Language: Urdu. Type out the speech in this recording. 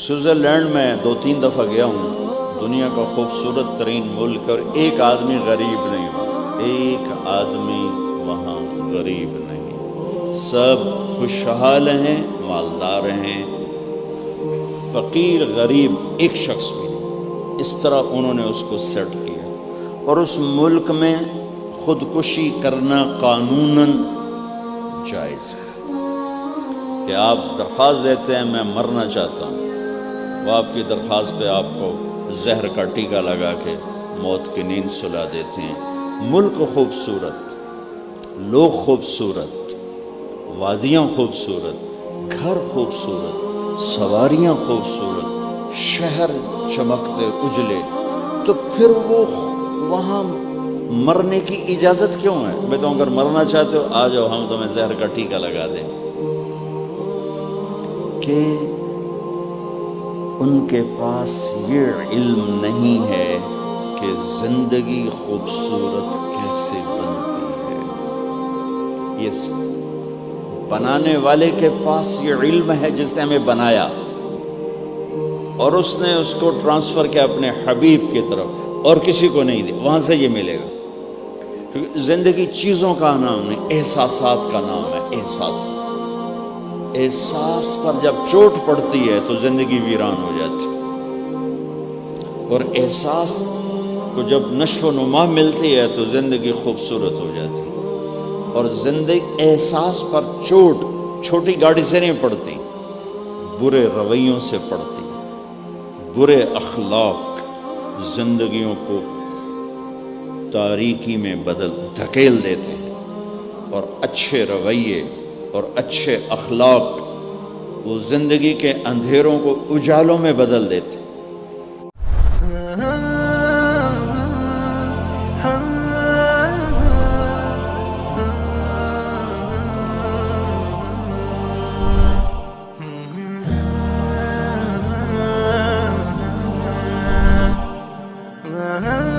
سوئٹزرلینڈ میں 2-3 دفعہ گیا ہوں، دنیا کا خوبصورت ترین ملک، اور ایک آدمی غریب نہیں وہاں، ایک آدمی وہاں غریب نہیں، سب خوشحال ہیں، مالدار ہیں، فقیر غریب ایک شخص بھی نہیں۔ اس طرح انہوں نے اس کو سیٹ کیا، اور اس ملک میں خودکشی کرنا قانوناً جائز ہے کہ آپ درخواست دیتے ہیں میں مرنا چاہتا ہوں، وہ آپ کی درخواست پہ آپ کو زہر کا ٹیکہ لگا کے موت کی نیند سلا دیتے ہیں۔ ملک خوبصورت، لوگ خوبصورت، وادیاں خوبصورت، گھر خوبصورت، سواریاں خوبصورت، شہر چمکتے اجلے، تو پھر وہ وہاں مرنے کی اجازت کیوں ہے؟ میں تو اگر مرنا چاہتے ہو آ جاؤ، ہم تمہیں زہر کا ٹیکہ لگا دیں۔ کہ ان کے پاس یہ علم نہیں ہے کہ زندگی خوبصورت کیسے بنتی ہے۔ یہ بنانے والے کے پاس یہ علم ہے جس نے ہمیں بنایا، اور اس نے اس کو ٹرانسفر کیا اپنے حبیب کی طرف، اور کسی کو نہیں دی، وہاں سے یہ ملے گا۔ کیونکہ زندگی چیزوں کا نام نہیں، احساسات کا نام ہے۔ احساس پر جب چوٹ پڑتی ہے تو زندگی ویران ہو جاتی، اور احساس کو جب نشو و نما ملتی ہے تو زندگی خوبصورت ہو جاتی ہے۔ اور زندگی احساس پر چوٹ چھوٹی گاڑی سے نہیں پڑتی، برے رویوں سے پڑتی۔ برے اخلاق زندگیوں کو تاریکی میں دھکیل دیتے ہیں، اور اچھے رویے اور اچھے اخلاق وہ زندگی کے اندھیروں کو اجالوں میں بدل دیتے ہیں۔ Uh-huh.